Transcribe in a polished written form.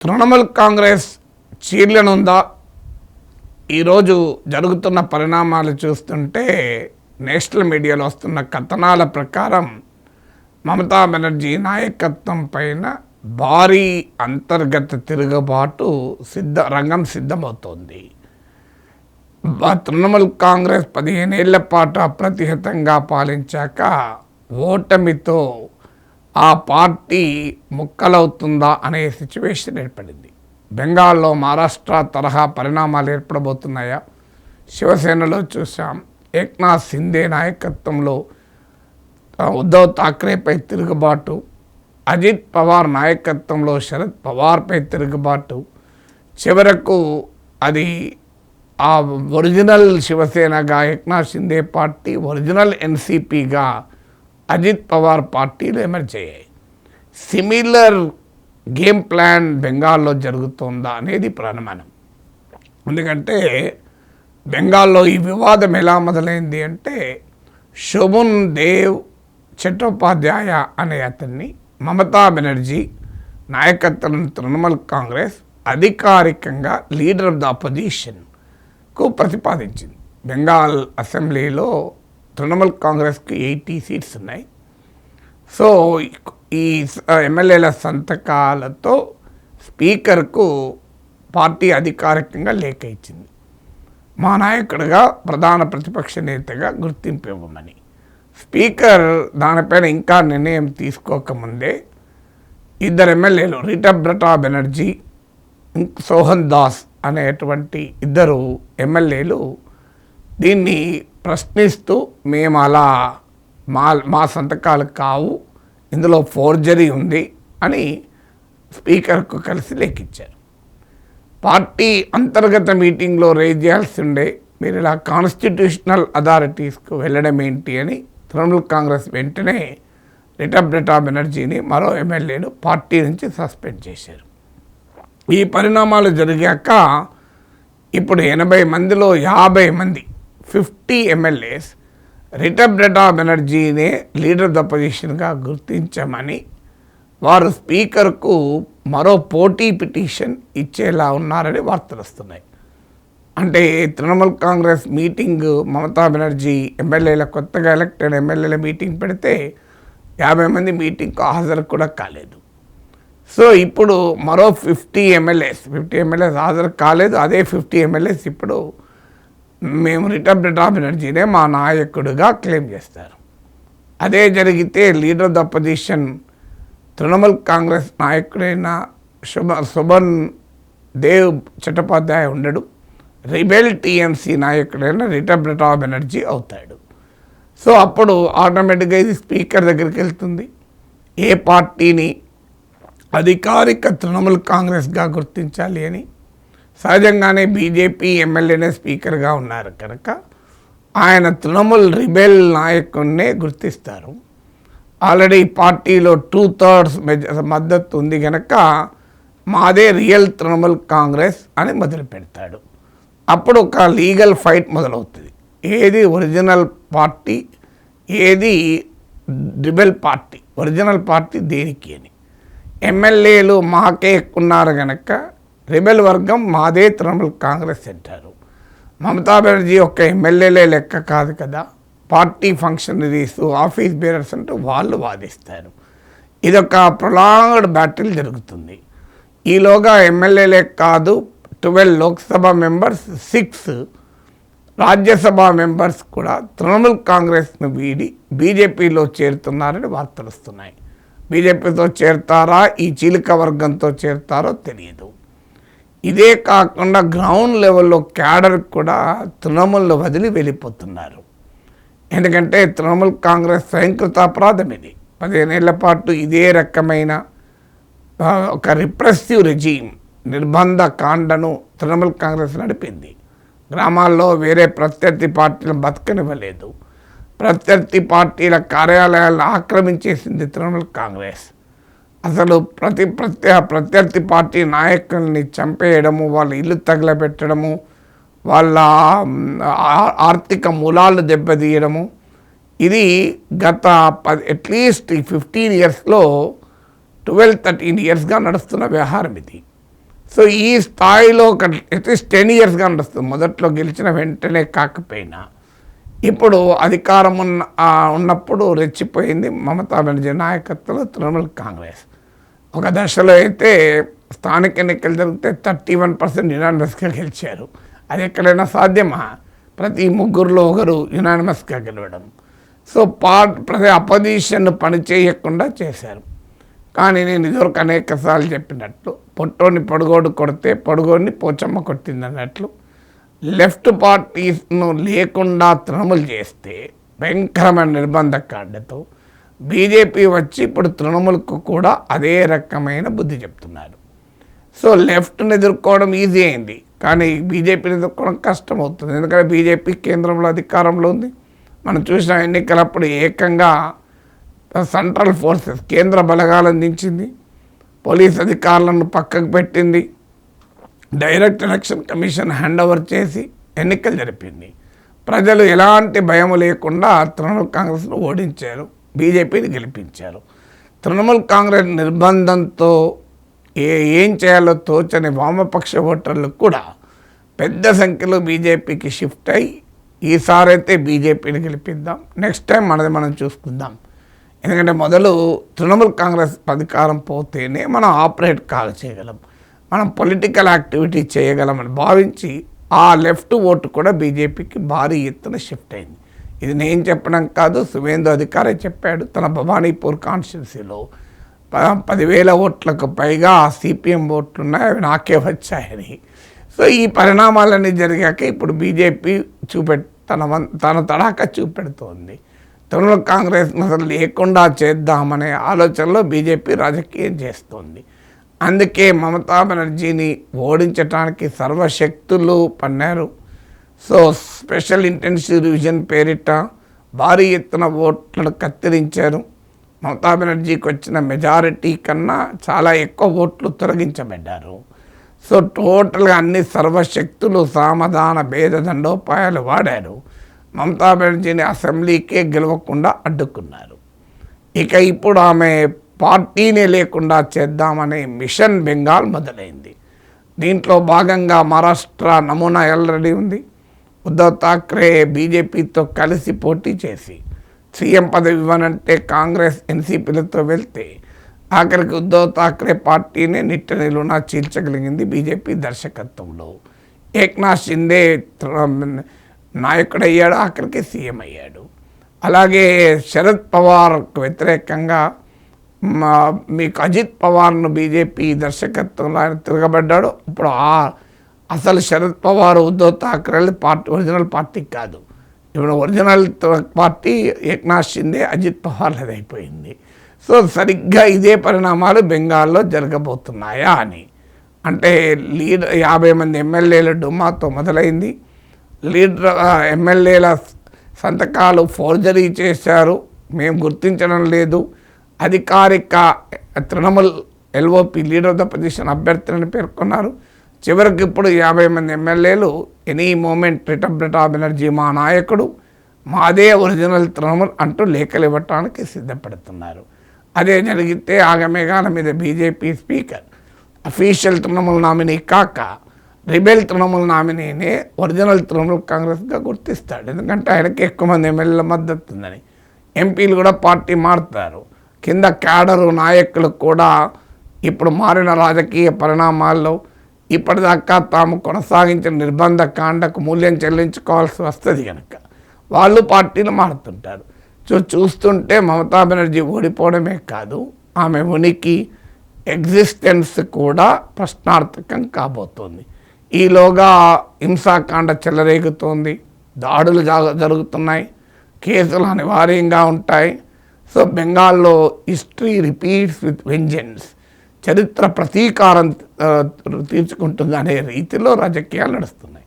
తృణమూల్ కాంగ్రెస్ చీర్లనుందా? ఈరోజు జరుగుతున్న పరిణామాలు చూస్తుంటే నేషనల్ మీడియాలో వస్తున్న కథనాల ప్రకారం మమతా బెనర్జీ నాయకత్వం పైన భారీ అంతర్గత తిరుగుబాటు రంగం సిద్ధమవుతోంది. తృణమూల్ కాంగ్రెస్ 15 ఏళ్ల పాటు అప్రతిహతంగా పాలించాక ఓటమితో ఆ పార్టీ ముక్కలవుతుందా అనే సిచ్యువేషన్ ఏర్పడింది. బెంగాల్లో మహారాష్ట్ర తరహా పరిణామాలు ఏర్పడబోతున్నాయా? శివసేనలో చూసాం, ఏక్నాథ్ సింధే నాయకత్వంలో ఉద్ధవ్ ఠాక్రేపై తిరుగుబాటు, అజిత్ పవార్ నాయకత్వంలో శరద్ పవార్పై తిరుగుబాటు, చివరకు అది ఆ original శివసేనగా Eknath Scindia party, original ఎన్సీపీగా Ajit Pawar పార్టీలు ఎమర్జ్ అయ్యాయి. సిమిలర్ గేమ్ ప్లాన్ బెంగాల్లో జరుగుతుందా అనేది ప్రమాణం. ఎందుకంటే బెంగాల్లో ఈ వివాదం ఎలా మొదలైంది అంటే, శోభన్ దేవ్ చట్టోపాధ్యాయ అనే అతన్ని మమతా బెనర్జీ నాయకత్వం తృణమూల్ కాంగ్రెస్ అధికారికంగా లీడర్ ఆఫ్ ద అపోజిషన్కు ప్రతిపాదించింది. బెంగాల్ అసెంబ్లీలో తృణమూల్ కాంగ్రెస్కి 80 సీట్స్ ఉన్నాయి. సో ఈ ఎమ్మెల్యేల సంతకాలతో స్పీకర్కు పార్టీ అధికారికంగా లేఖ ఇచ్చింది. మా నాయకుడిగా ప్రధాన ప్రతిపక్ష నేతగా గుర్తింపు ఇవ్వమని. స్పీకర్ దానిపైన ఇంకా నిర్ణయం తీసుకోకముందే ఇద్దరు ఎమ్మెల్యేలు రిటబ్రటా బెనర్జీ, సోహన్ దాస్ అనేటువంటి ఇద్దరు ఎమ్మెల్యేలు దీన్ని ప్రశ్నిస్తూ మేము అలా మా సంతకాలు కావు, ఇందులో ఫోర్జరీ ఉంది అని స్పీకర్కు కలిసి లేఖించారు. పార్టీ అంతర్గత మీటింగ్లో రేజ్ చేయాల్సి ఉండే, మీరు ఇలా కాన్స్టిట్యూషనల్ అథారిటీస్కు వెళ్ళడం ఏంటి అని తృణమూల్ కాంగ్రెస్ వెంటనే రిటబ్రటా బెనర్జీని, మరో ఎమ్మెల్యేను పార్టీ నుంచి సస్పెండ్ చేశారు. ఈ పరిణామాలు జరిగాక ఇప్పుడు 80 మందిలో 50 మంది 50 ఎమ్మెల్యేస్ రిటబ్రటా బెనర్జీనే లీడర్ ఆఫ్ ద పొజిషన్గా గుర్తించమని వారు స్పీకర్కు మరో పోటీ పిటిషన్ ఇచ్చేలా ఉన్నారని వార్తలు వస్తున్నాయి. అంటే తృణమూల్ కాంగ్రెస్ మీటింగ్, మమతా బెనర్జీ ఎమ్మెల్యేల కొత్తగా ఎలక్టెడ్ ఎమ్మెల్యేల మీటింగ్ పెడితే 50 మంది మీటింగ్కు హాజరు కూడా కాలేదు. సో ఇప్పుడు మరో 50 ఎమ్మెల్యేస్ హాజరు కాలేదు. అదే 50 ఎమ్మెల్యేస్ ఇప్పుడు మేము రిటబ్రటా బెనర్జీనే మా నాయకుడిగా క్లెయిమ్ చేస్తారు. అదే జరిగితే leader of the opposition Trinamool Congress నాయకుడైన శోభన్ దేవ్ చట్టోపాధ్యాయ ఉండడు, రిబెల్ టీఎంసీ నాయకుడైన రిటబ్రటా బెనర్జీ అవుతాడు. సో అప్పుడు ఆటోమేటిక్గా ఇది స్పీకర్ దగ్గరికి వెళ్తుంది. ఏ పార్టీని అధికారిక తృణమూల్ కాంగ్రెస్గా గుర్తించాలి అని. సహజంగానే బీజేపీ ఎమ్మెల్యేనే స్పీకర్గా ఉన్నారు కనుక ఆయన తృణమూల్ రిబెల్ నాయకుడినే గుర్తిస్తారు. ఆల్రెడీ పార్టీలో 2/3 మద్దతు ఉంది కనుక మాదే రియల్ తృణమూల్ కాంగ్రెస్ అని మొదలు పెడతాడు. అప్పుడు ఒక లీగల్ ఫైట్ మొదలవుతుంది. ఏది ఒరిజినల్ పార్టీ, ఏది రిబెల్ పార్టీ, ఒరిజినల్ పార్టీ దేనికి అని. ఎమ్మెల్యేలు మాకే ఎక్కున్నారు కనుక రిబెల్ వర్గం మాదే తృణమూల్ కాంగ్రెస్ అంటారు. మమతా బెనర్జీ ఒక్క ఎమ్మెల్యేలే లెక్క కాదు కదా, పార్టీ ఫంక్షనరీస్, ఆఫీస్ బేరర్స్ అంటూ వాళ్ళు వాదిస్తారు. ఇదొక ప్రొలాంగ్డ్ బ్యాటిల్ జరుగుతుంది. ఈలోగా ఎమ్మెల్యేలే కాదు, 12 లోక్సభ మెంబర్స్, 6 రాజ్యసభ మెంబర్స్ కూడా తృణమూల్ కాంగ్రెస్ను వీడి బీజేపీలో చేరుతున్నారని వార్తలు వస్తున్నాయి. బీజేపీతో చేరతారా, ఈ చీలిక వర్గంతో చేరతారో తెలియదు. ఇదే కాకుండా గ్రౌండ్ లెవెల్లో క్యాడర్ కూడా తృణమూల్ వదిలి వెళ్ళిపోతున్నారు. ఎందుకంటే తృణమూల్ కాంగ్రెస్ స్వయంకృత అపరాధం ఇది. 15 ఏళ్ల పాటు ఇదే రకమైన ఒక రిప్రెసివ్ రెజీమ్, నిర్బంధ కాండను తృణమూల్ కాంగ్రెస్ నడిపింది. గ్రామాల్లో వేరే ప్రత్యర్థి పార్టీలను బతకనివ్వలేదు. ప్రత్యర్థి పార్టీల కార్యాలయాలను ఆక్రమించేసింది తృణమూల్ కాంగ్రెస్. అసలు ప్రత్యర్థి పార్టీ నాయకుల్ని చంపేయడము, వాళ్ళ ఇల్లు తగలబెట్టడము, వాళ్ళ ఆర్థిక మూలాలు దెబ్బతీయడము, ఇది గత అట్లీస్ట్ 15 ఇయర్స్లో 12-13 ఇయర్స్గా నడుస్తున్న వ్యవహారం ఇది. సో ఈ స్థాయిలో అట్లీస్ట్ 10 ఇయర్స్గా నడుస్తుంది. మొదట్లో గెలిచిన వెంటనే కాకపోయినా ఇప్పుడు అధికారం ఉన్నప్పుడు రెచ్చిపోయింది మమతా బెనర్జీ నాయకత్వంలో తృణమూల్ కాంగ్రెస్. ఒక దశలో అయితే స్థానిక ఎన్నికలు జరిగితే 31% యునానిమస్గా గెలిచారు. అది ఎక్కడైనా సాధ్యమా? ప్రతి ముగ్గురులో ఒకరు యునానిమస్గా గెలవడం. సో ప్రతి అపోజిషన్ పనిచేయకుండా చేశారు. కానీ నేను ఇదివరకు అనేక సార్లు చెప్పినట్లు పొట్టోని పొడుగోడు కొడితే పొడుగోడిని పోచమ్మ కొట్టింది అన్నట్లు లెఫ్ట్ పార్టీస్ను లేకుండా తృణమూల్ చేస్తే భయంకరమైన నిర్బంధ కాండతో బీజేపీ వచ్చి ఇప్పుడు తృణమూల్కు కూడా అదే రకమైన బుద్ధి చెప్తున్నారు. సో లెఫ్ట్ని ఎదుర్కోవడం ఈజీ అయింది, కానీ బీజేపీని ఎదుర్కోవడం కష్టం అవుతుంది. ఎందుకంటే బీజేపీ కేంద్రంలో అధికారంలో ఉంది. మనం చూసిన ఎన్నికలప్పుడు ఏకంగా సెంట్రల్ ఫోర్సెస్ కేంద్ర బలగాలను దించింది, పోలీస్ అధికారులను పక్కకు పెట్టింది, direct election commission hand over చేసి ఎన్నికలు జరిపింది. ప్రజలు ఎలాంటి భయం లేకుండా తృణమూల్ కాంగ్రెస్ను ఓడించారు, బీజేపీని గెలిపించారు. తృణమూల్ కాంగ్రెస్ నిర్బంధంతో ఏం చేయాలో తోచని వామపక్ష ఓటర్లు కూడా పెద్ద సంఖ్యలో బీజేపీకి షిఫ్ట్ అయ్యి ఈసారైతే బీజేపీని గెలిపిద్దాం, నెక్స్ట్ టైం మనది మనం చూసుకుందాం. ఎందుకంటే మొదలు తృణమూల్ కాంగ్రెస్ అధికారం పోతేనే మనం ఆపరేట్ చేయగలం, మనం పొలిటికల్ యాక్టివిటీ చేయగలమని భావించి ఆ లెఫ్ట్ ఓటు కూడా బీజేపీకి భారీ ఎత్తున షిఫ్ట్ అయింది. ఇది నేను చెప్పడం కాదు, సువేందు అధికారి చెప్పాడు. తన భవానీపూర్ కాన్స్టిట్యున్సీలో 10,000 ఓట్లకు పైగా సిపిఎం ఓట్లు ఉన్నాయి, అవి నాకే వచ్చాయని. సో ఈ పరిణామాలన్నీ జరిగాక ఇప్పుడు బీజేపీ తన తడాక చూపెడుతోంది. తృణమూల్ కాంగ్రెస్ అసలు లేకుండా చేద్దామనే ఆలోచనలో బీజేపీ రాజకీయం చేస్తోంది. అందుకే మమతా బెనర్జీని ఓడించడానికి సర్వశక్తులు పన్నారు. సో స్పెషల్ ఇంటెన్సివ్ రివిజన్ పేరిట భారీ ఎత్తున ఓట్లను కత్తిరించారు. మమతా బెనర్జీకి వచ్చిన మెజారిటీ కన్నా చాలా ఎక్కువ ఓట్లు తొలగించబడ్డారు. సో టోటల్గా అన్ని సర్వశక్తులు సామధాన భేద దండోపాయాలు వాడారు. మమతా బెనర్జీని అసెంబ్లీకే గెలవకుండా అడ్డుకున్నారు. ఇక ఇప్పుడు ఆమె పార్టీనే లేకుండా చేద్దామనే మిషన్ బెంగాల్ మొదలైంది. దీంట్లో భాగంగా మహారాష్ట్ర నమూనా ఆల్రెడీ ఉంది. ఉద్ధవ్ ఠాక్రే బీజేపీతో కలిసి పోటీ చేసి సీఎం పదవి ఇవ్వనంటే కాంగ్రెస్ ఎన్సీపీలతో వెళ్తే ఆఖరికి ఉద్ధవ్ ఠాక్రే పార్టీనే నిట్టనిలునా చీల్చగలిగింది బీజేపీ దర్శకత్వంలో. ఏక్నాథ్ షిండే నాయకుడయ్యాడు, ఆఖరికి సీఎం అయ్యాడు. అలాగే శరద్ పవార్కు వ్యతిరేకంగా మీకు అజిత్ పవార్ను బీజేపీ దర్శకత్వంలో ఆయన తిరగబడ్డాడు. ఇప్పుడు అసలు శరద్ పవార్ ఉద్ధవ్ ఠాక్రే ఒరిజినల్ పార్టీ కాదు, ఇప్పుడు ఒరిజినల్ పార్టీ ఏక్నాథ్ షిండే అజిత్ పవార్లది అయిపోయింది. సో సరిగ్గా ఇదే పరిణామాలు బెంగాల్లో జరగబోతున్నాయా అని, అంటే 50 మంది ఎమ్మెల్యేల డుమాతో మొదలైంది. ఎమ్మెల్యేల సంతకాలు ఫోర్జరీ చేశారు, మేము గుర్తించడం లేదు, అధికారిక Trinamool LOP leader of the position అభ్యర్థులని పేర్కొన్నారు. చివరికి ఇప్పుడు 50 మంది ఎమ్మెల్యేలు ఎనీ మూమెంట్ రిటా బెనర్జీ మా నాయకుడు, మాదే ఒరిజినల్ తృణమూల్ అంటూ లేఖలు ఇవ్వటానికి సిద్ధపడుతున్నారు. అదే జరిగితే ఆగమేఘాల మీద BJP speaker official Trinamool nominee కాక రిబెల్ తృణమూల్ నామినీనే ఒరిజినల్ తృణమూల్ కాంగ్రెస్గా గుర్తిస్తాడు. ఎందుకంటే ఆయనకి ఎక్కువ మంది ఎమ్మెల్యేల మద్దతు ఉందని. ఎంపీలు కూడా పార్టీ మారుతారు, కింద క్యాడరు నాయకులు కూడా ఇప్పుడు మారిన రాజకీయ పరిణామాల్లో ఇప్పటిదాకా తాము కొనసాగించిన నిర్బంధ కాండకు మూల్యం చెల్లించుకోవాల్సి వస్తుంది కనుక వాళ్ళు పార్టీలు మారుతుంటారు. చూస్తుంటే మమతా బెనర్జీ ఓడిపోవడమే కాదు, ఆమె ఉనికి ఎగ్జిస్టెన్స్ కూడా ప్రశ్నార్థకం కాబోతోంది. ఈలోగా హింసాకాండ చెలరేగుతోంది, దాడులు జరుగుతున్నాయి, కేసులు అనివార్యంగా ఉంటాయి. సో బెంగాల్లో హిస్టరీ రిపీట్స్ విత్ వెంజెన్స్, చరిత్ర ప్రతీకారం తీర్చుకుంటుంది అనే రీతిలో రాజకీయాలు నడుస్తున్నాయి.